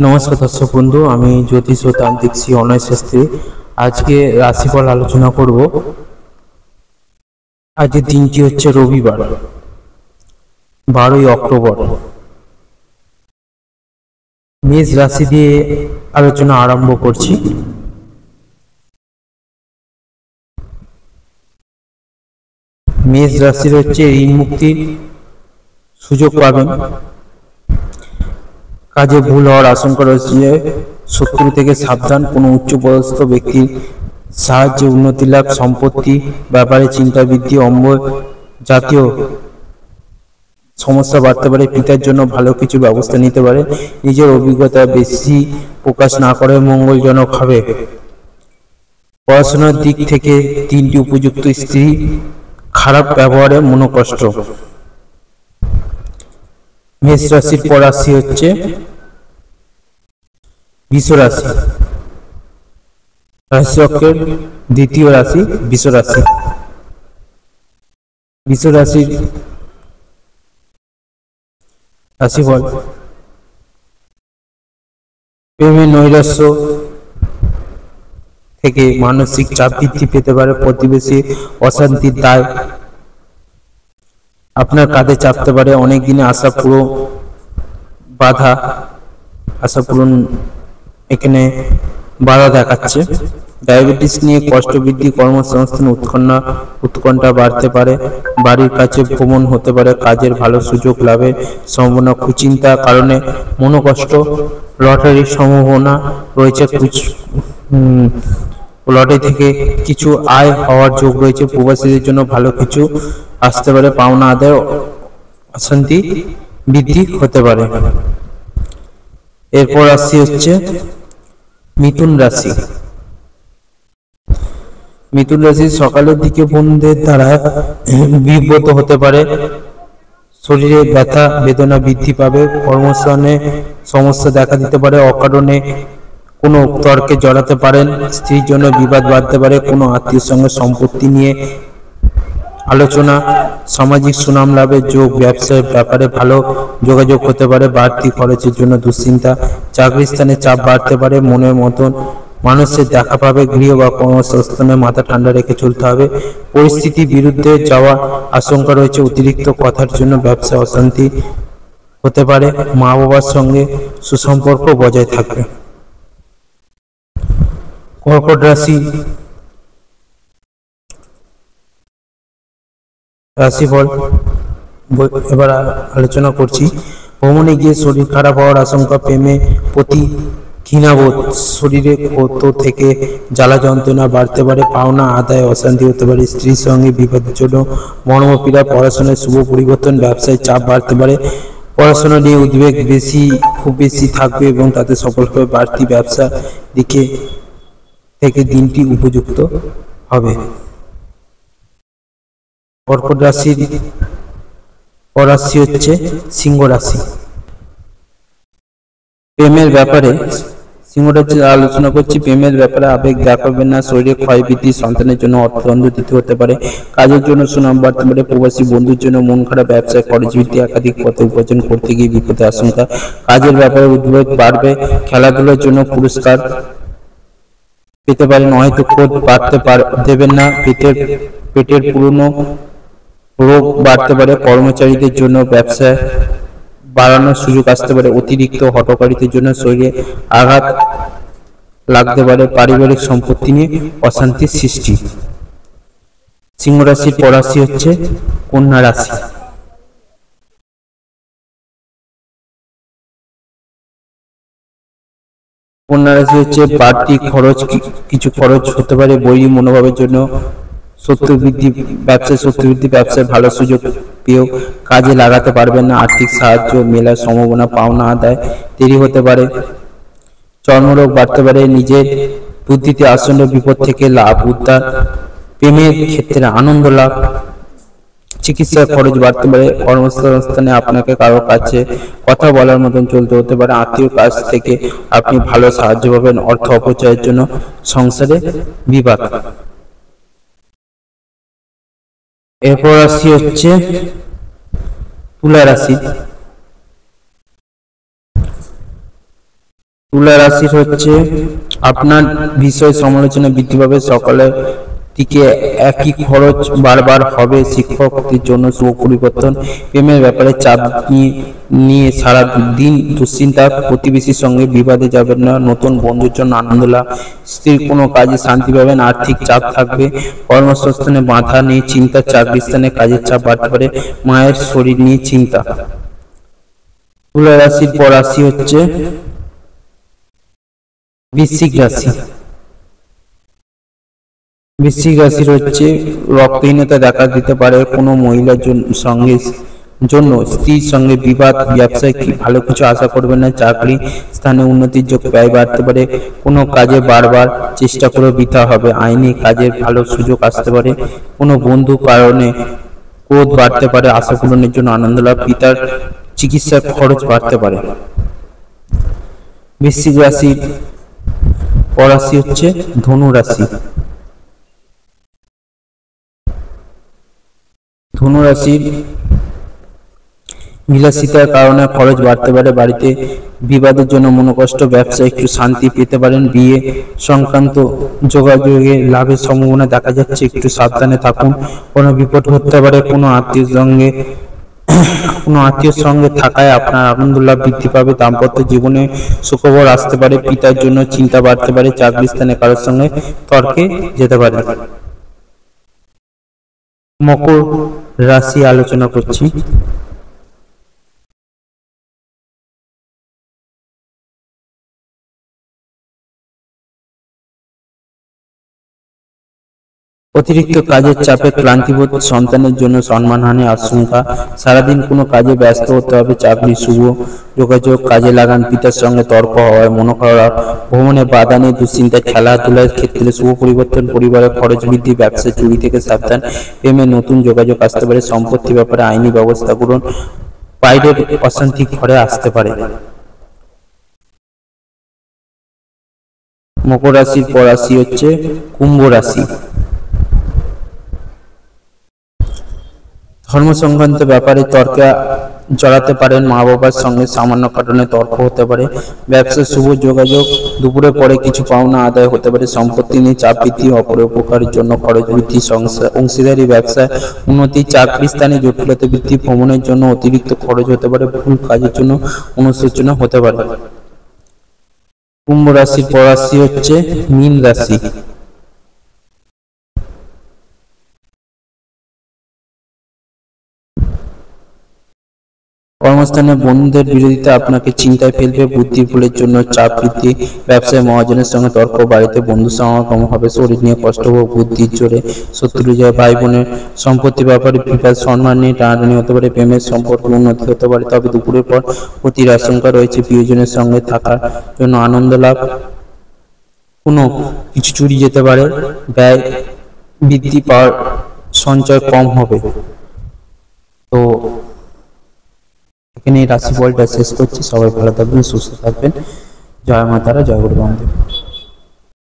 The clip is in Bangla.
নমস্কার দর্শক বন্ধু, আমি জ্যোতিষ ও তান্ত্রিক শ্রী অনয় শাস্ত্রী। আজকে রাশিফল আলোচনা করব। আজকের দিনটি হচ্ছে রবিবার, 12ই অক্টোবর। মেষ রাশি দিয়ে আলোচনা আরম্ভ করছি। মেষ রাশির হচ্ছে ঋণ মুক্তির সুযোগ পাবেন। কাজে ভুল হওয়ার আশঙ্কা রয়েছে। শত্রু থেকে সাবধান। কোনো উচ্চপদস্থ ব্যক্তির সাহায্যে উন্নতি লাভ, সম্পত্তি ব্যাপারে চিন্তা বৃদ্ধি, অম্বর জাতীয় সমস্যা বাড়তে পারে। পিতার জন্য ভালো কিছু ব্যবস্থা নিতে পারে। নিজের অভিজ্ঞতা বেশি প্রকাশ না করে মঙ্গলজনক হবে। পড়াশোনার দিক থেকে দিনটি উপযুক্ত। স্ত্রী খারাপ ব্যবহারে মনোকষ্ট। মেষ রাশির পর রাশি হচ্ছে বৃষ রাশি। রাশিচক্রের দ্বিতীয় রাশি বৃষ রাশি। বৃষ রাশির রাশিফল: প্রেমে নৈরাশ্য থেকে মানসিক চাপ বৃদ্ধি পেতে পারে। প্রতিবেশী অশান্তির দায় আপনার কাঁধে চাপতে পারে। অনেক দিনে আশা পুরো বাধা, আশা পূরণ এখানে বাধা দেখাচ্ছে। ডায়াবেটিস নিয়ে কষ্ট বৃদ্ধি, কর্মসংস্থান উৎকণ্ঠা বাড়তে পারে। বাড়ির কাছে ভ্রমণ হতে পারে। কাজের ভালো সুযোগ লাভের সম্ভাবনা। কুচিন্তার কারণে মনোকষ্ট। লটারির সম্ভাবনা রয়েছে। লটারি থেকে কিছু আয় হওয়ার যোগ রয়েছে। প্রবাসীদের জন্য ভালো কিছু আসতে পারে। পাওনা আদায় অশান্তি বৃদ্ধি হতে পারে। এরপর রাশি হচ্ছে মিথুন রাশি। মিথুন রাশি সকালের দিকে বন্ধুদের দ্বারা বিব্রত হতে পারে। শরীরে ব্যথা বেদনা বৃদ্ধি পাবে। কর্মস্থানে সমস্যা দেখা দিতে পারে। অকারণে কোনো তর্কে জড়াতে পারেন। স্ত্রীর জন্য বিবাদ বাড়তে পারে। কোনো আত্মীয়ের সঙ্গে সম্পত্তি নিয়ে আলোচনা। সামাজিক সুনাম লাভের যোগ। ব্যবসার ব্যাপারে ভালো যোগাযোগ হতে পারে। বাড়তি খরচের জন্য দুশ্চিন্তা। চাকরির স্থানে চাপ বাড়তে পারে। মনের মতন মানুষের দেখা পাবে। গৃহ বা কর্মস্থানে মাথা ঠান্ডা রেখে চলতে হবে। পরিস্থিতির বিরুদ্ধে যাওয়ার আশঙ্কা রয়েছে। অতিরিক্ত কথার জন্য ব্যবসায় অশান্তি হতে পারে। মা বাবার সঙ্গে সুসম্পর্ক বজায় থাকবে। কর্কট রাশি রাশিফল এবার আলোচনা করছি। ভ্রমণে গিয়ে শরীর খারাপ হওয়ার আশঙ্কা। প্রেমে প্রতি ঘৃণাবোধ। শরীরে ক্ষত থেকে জ্বালা যন্ত্রণা বাড়তে পারে। পাওনা আদায় অশান্তি হতে পারে। স্ত্রীর সঙ্গে বিবাদের জন্য মর্মপীড়া। পড়াশোনায় শুভ পরিবর্তন। ব্যবসায় চাপ বাড়তে পারে। পড়াশোনা নিয়ে উদ্বেগ খুব বেশি থাকবে এবং তাতে সফল হবে। বাড়তি ব্যবসা দিকে থেকে দিনটি উপযুক্ত হবে। কর্কট রাশির রাশি হচ্ছে সিংহ রাশি। প্রেমের ব্যাপারে সিংহ রাশির আলোচনা করছি। প্রেমের ব্যাপারে আবেগ দেখাবেন না। শরীরে ক্ষয় বৃদ্ধি। সন্তানের জন্য অর্থদণ্ড দিতে হতে পারে। কাজের জন্য সুনাম বাড়তে পারে। প্রবাসী বন্ধুর জন্য মন খারাপ। ব্যবসায় খরচ বৃদ্ধি। একাধিক পথে উপার্জন করতে গিয়ে বিপদের আশঙ্কা। কাজের ব্যাপারে উদ্বেগ বাড়বে। খেলাধুলার জন্য পুরস্কার পেতে পারেন। হয়তো ক্রোধ বাড়তে দেবেন না। পেটের পুরনো রোগ বাড়তে পারে। কর্মচারীদের জন্য ব্যবসায় বাড়ানোর সুযোগ আসতে পারে। অতিরিক্ত হঠকারিতার জন্য শরীরে আঘাত লাগতে পারে। পারিবারিক সম্পত্তি নিয়ে অশান্তির সৃষ্টি। সিংহ রাশির পর রাশি হচ্ছে কন্যা রাশি। কন্যা রাশি হচ্ছে বাড়তি খরচ, কিছু খরচ হতে পারে। বৈরী মনোভাবের জন্য শত্রু বৃদ্ধি। ব্যবসায় শত্রু বৃদ্ধি। ব্যবসায় ভালো সুযোগ পেয়েও কাজে লাগাতে পারবেন না। আর্থিক সাহায্য মেলার সম্ভাবনা। পাওনা আদায় দেরি হতে পারে। চর্মরোগ বাড়তে পারে। নিজের বুদ্ধিতে আসন্ন বিপদ থেকে লাভ উদ্ধার। প্রেমের ক্ষেত্রে আনন্দ লাভ। চিকিৎসার খরচ বাড়তে পারে। কর্মসংস্থানে আপনাকে কারো কাছে কথা বলার মতন চলতে হতে পারে। আত্মীয় কাছ থেকে আপনি ভালো সাহায্য পাবেন। অর্থ অপচয়ের জন্য সংসারে বিবাদ। এরপর রাশি হচ্ছে তুলা রাশি। তুলা রাশির হচ্ছে আপনার বিষয় সমালোচনা বৃদ্ধি পাবে, সকালের দিকে একই খরচ বারবার হবে, শিক্ষকদের জন্য শুভ পরিবর্তন, প্রেমের ব্যাপারে চাপ নিয়ে সারা দিন দুশ্চিন্তা, প্রতিবেশীর সঙ্গে বিবাদে যাবেন না, নতুন বন্ধুর জন্য আনন্দ লাভ, স্ত্রীর কোনো কাজে শান্তি পাবেন, আর্থিক চাপ থাকবে, কর্মসংস্থানে বাধা নিয়ে চিন্তা, চাকরি স্থানে কাজের চাপ বাড়তে পারে, মায়ের শরীর নিয়ে চিন্তা। তুলা রাশির পর রাশি হচ্ছে বৃশ্চিক রাশি। বৃশ্চিক রাশির হচ্ছে রক্তহীনতা দেখা দিতে পারে, কোনো মহিলার জন্য স্ত্রীর সঙ্গে বিবাদ, ব্যবসায় ভালো কিছু আশা করবেন না, চাকরি স্থানে উন্নতির যোগ, ব্যয় বাড়তে পারে, কোনো কাজে বারবার চেষ্টা করে বৃথা হবে, আইনি কাজের ভালো সুযোগ আসতে পারে, কোনো বন্ধু কারণে ক্রোধ বাড়তে পারে, আশা পূরণের জন্য আনন্দ লাভ, পিতার চিকিৎসার খরচ বাড়তে পারে। বৃশ্চিক রাশির পর রাশি হচ্ছে ধনু রাশি। ধনু রাশির বিলাসিতার কারণে খরচ বাড়তে পারে, বাড়িতে বিবাদের জন্য মনোকষ্ট, ব্যবসায় একটু শান্তি পেতে পারেন, বিয়ে সংক্রান্ত যোগাযোগে লাভের সম্ভাবনা দেখা যাচ্ছে, একটু সাবধানে থাকুন, কোনো বিপদ ঘটতে পারে, কোনো আত্মীয় সঙ্গে থাকায় আপনার আনন্দ লাভ বৃদ্ধি পাবে, দাম্পত্য জীবনে সুখবর আসতে পারে, পিতার জন্য চিন্তা বাড়তে পারে, চাকরি স্থানে কারোর সঙ্গে তর্কে যেতে পারে। মকর রাশি আলোচনা করছি। অতিরিক্ত কাজের চাপে ক্লান্তিবোধ, সন্তানের জন্য সম্মানহানির আশঙ্কা, সারাদিন কোনো কাজে ব্যস্ত হতে হবে, চাকরি শুভ যোগাযোগ কাজে লাগান, পিতার সঙ্গে তর্ক হওয়ায় মন খারাপ, ভ্রমণে বাধা নেই, দুশ্চিন্তা, খেলাধুলার ক্ষেত্রে শুভ পরিবর্তন, পরিবারের খরচ বৃদ্ধি, ব্যবসা চুরি থেকে সাবধান, প্রেমে নতুন যোগাযোগ আসতে পারে, সম্পত্তি ব্যাপারে আইনি ব্যবস্থা করুন, বাইরের অশান্তি ঘরে আসতে পারে। মকর রাশির পর রাশি হচ্ছে কুম্ভ রাশি। ধর্ম সংক্রান্ত ব্যাপারে তর্কে জড়াতে পারেন, মা বাবার সঙ্গে সামান্য কারণে তর্ক হতে পারে, ব্যবসার শুভ যোগাযোগ, দুপুরের পরে কিছু পাওনা আদায় হতে পারে, সম্পত্তি নিয়ে চাপ বৃদ্ধি, অপরোপকারের জন্য খরচ বৃদ্ধি, অংশীদারি ব্যবসায় উন্নতি, চাকরি স্থানে জটিলতা বৃদ্ধি, ভ্রমণের জন্য অতিরিক্ত খরচ হতে পারে, ভুল কাজের জন্য অনুশোচনা হতে পারে। কুম্ভ রাশির পর রাশি হচ্ছে মীন রাশি। কর্মস্থানে বন্ধুদের বিরোধিতা আপনাকে চিন্তায় ফেলবে, বুদ্ধি ভুলের জন্য চাপ বৃদ্ধি, ব্যবসায় মহাজনের সঙ্গে তর্ক, বাড়িতে বন্ধু সমাগম হবে, শরীর নিয়ে কষ্ট হোক, বুদ্ধির জোরে শত্রু জয়, ভাই বোনের সম্পত্তি ব্যাপারে বিবাদ, সম্মান নিয়ে টানাটানি হতে পারে, প্রেমের সম্পর্কে উন্নতি হতে পারে, তবে দুপুরের পর ক্ষতির আশঙ্কা রয়েছে, প্রিয়জনের সঙ্গে থাকার জন্য আনন্দ লাভ, কোনো কিছু চুরি যেতে পারে, ব্যয় বৃদ্ধি পাওয়ার সঞ্চয় কম হবে। তো এখানে রাশিফলটা শেষ করছি। সবাই ভালো থাকবেন, সুস্থ থাকবেন। জয় মা তারা, জয় গুরু বামদেব।